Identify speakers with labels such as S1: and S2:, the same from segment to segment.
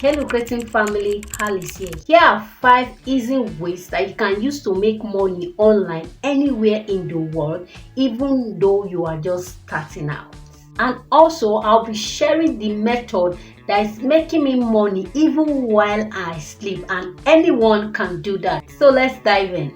S1: Hey Lucrative family, Alice here. Here are 5 easy ways that you can use to make money online anywhere in the world, even though you are just starting out. And also, I'll be sharing the method that is making me money even while I sleep, and anyone can do that. So let's dive in.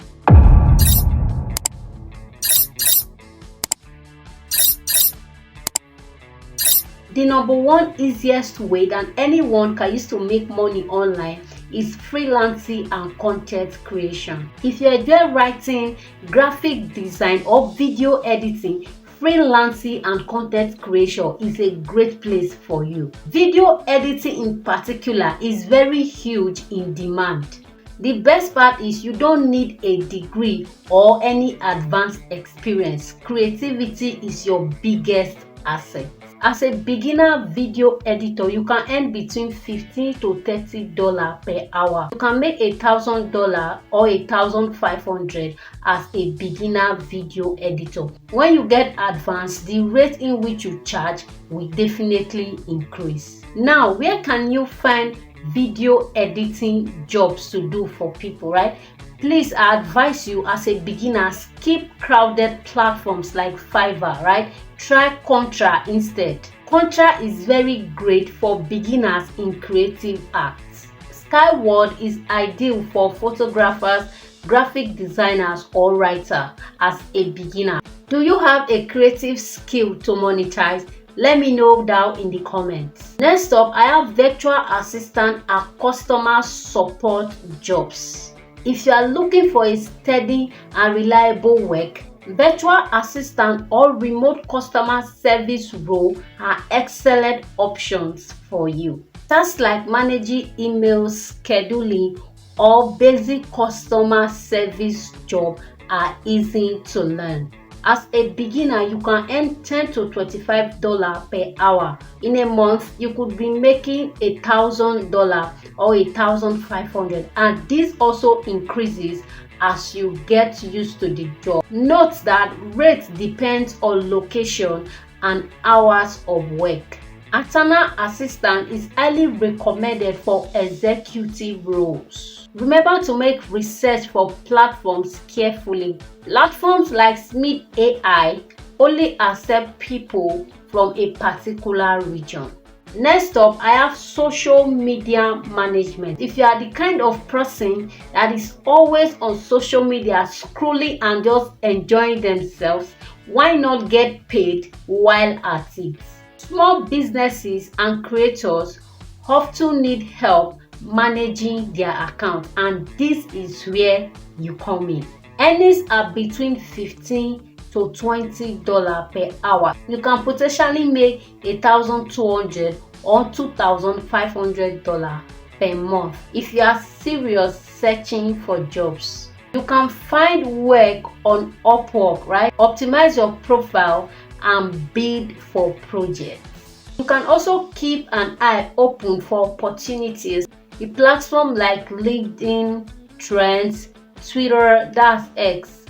S1: The number one easiest way that anyone can use to make money online is freelancing and content creation. If you enjoy writing, graphic design, or video editing, freelancing and content creation is a great place for you. Video editing in particular is very huge in demand. The best part is you don't need a degree or any advanced experience. Creativity is your biggest asset. As a beginner video editor, you can earn between $15 to $30 per hour. You can make $1,000 or $1,500 as a beginner video editor. When you get advanced, the rate in which you charge will definitely increase. Now, where can you find video editing jobs to do for people, right? Please, I advise you as a beginner, skip crowded platforms like Fiverr, right? Try Contra instead. Contra is very great for beginners in creative arts. Skyward is ideal for photographers, graphic designers, or writers as a beginner. Do you have a creative skill to monetize? Let me know down in the comments. Next up, I have virtual assistant and customer support jobs. If you are looking for a steady and reliable work, virtual assistant or remote customer service role are excellent options for you. Tasks like managing emails, scheduling, or basic customer service job are easy to learn. As a beginner, you can earn $10 to $25 per hour. In a month, you could be making $1,000 or $1,500, and this also increases as you get used to the job. Note that rate depends on location and hours of work. Alternate assistant is highly recommended for executive roles. Remember to make research for platforms carefully. Platforms like Smith AI only accept people from a particular region. Next up, I have social media management. If you are the kind of person that is always on social media scrolling and just enjoying themselves, why not get paid while at it? Small businesses and creators often need help managing their account, and this is where you come in. Earnings are between $15 to $20 per hour. You can potentially make $1,200 or $2,500 per month if you are serious searching for jobs. You can find work on Upwork, right? Optimize your profile and bid for projects. You can also keep an eye open for opportunities. The platform like LinkedIn, Trends, Twitter, that's X.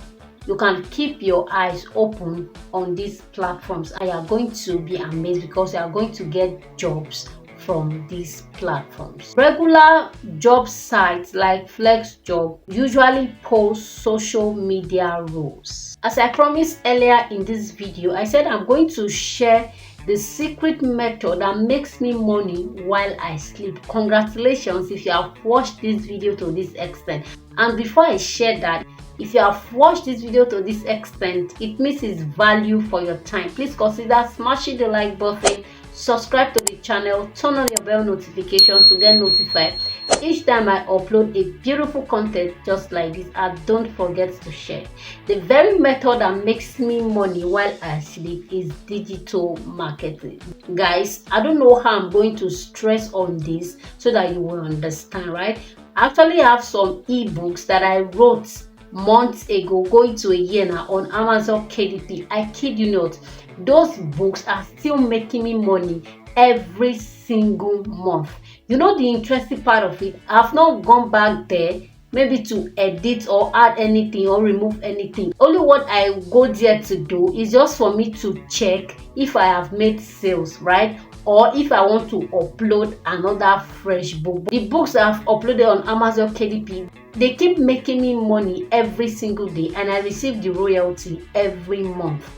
S1: You can keep your eyes open on these platforms and you are going to be amazed because you are going to get jobs from these platforms. Regular job sites like FlexJob usually post social media roles. As I promised earlier in this video, I said I'm going to share the secret method that makes me money while I sleep. Congratulations if you have watched this video to this extent. And before I share that, if you have watched this video to this extent, it means it's value for your time. Please consider smashing the like button, subscribe to the channel, turn on your bell notification to get notified each time I upload a beautiful content just like this, and don't forget to share. The very method that makes me money while I sleep is digital marketing. Guys, I don't know how I'm going to stress on this so that you will understand, right? I actually have some ebooks that I wrote months ago, going to a year now, on Amazon KDP. I kid you not, those books are still making me money every single month. You know the interesting part of it, I've not gone back there maybe to edit or add anything or remove anything. Only what I go there to do is just for me to check if I have made sales, right? or if I want to upload another fresh book. The books I've uploaded on Amazon KDP, they keep making me money every single day, and I receive the royalty every month.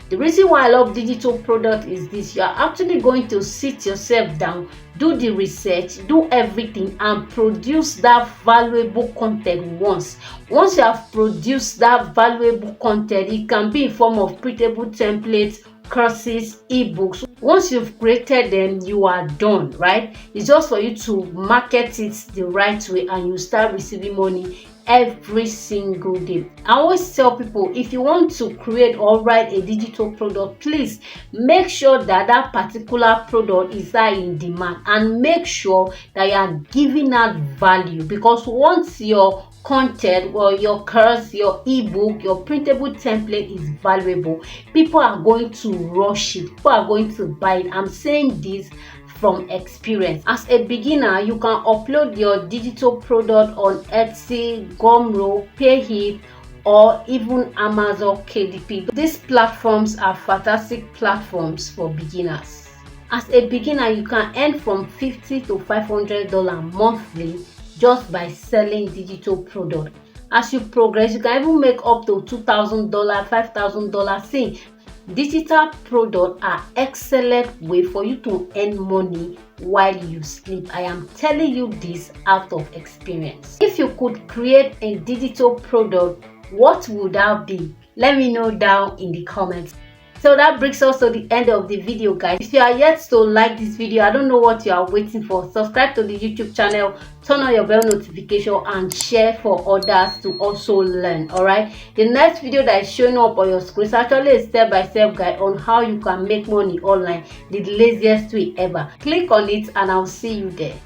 S1: The reason why I love digital product is this: you are actually going to sit yourself down, do the research, do everything, and produce that valuable content once. Once you have produced that valuable content, it can be in form of printable templates, courses, ebooks. Once you've created them, you are done, right? It's just for you to market it the right way, and you start receiving money every single day. I always tell people, if you want to create or write a digital product, please make sure that that particular product is high in demand, and make sure that you are giving out value, because once your content or your course, your ebook, your printable template is valuable, people are going to rush it, people are going to buy it. I'm saying this from experience. As a beginner, you can upload your digital product on Etsy, Gumroad, Payhip, or even Amazon KDP. These platforms are fantastic platforms for beginners. As a beginner, you can earn from $50 to $500 monthly just by selling digital product. As you progress, you can even make up to $2,000, $5,000. See, digital products are excellent way for you to earn money while you sleep. I am telling you this out of experience. If you could create a digital product, what would that be? Let me know down in the comments. So that brings us to the end of the video, guys. If you are yet to like this video, I don't know what you are waiting for. Subscribe to the YouTube channel, turn on your bell notification, and share for others to also learn. All right, the next video that is showing up on your screen is actually a step-by-step guide on how you can make money online the laziest way ever. Click on it and I'll see you there.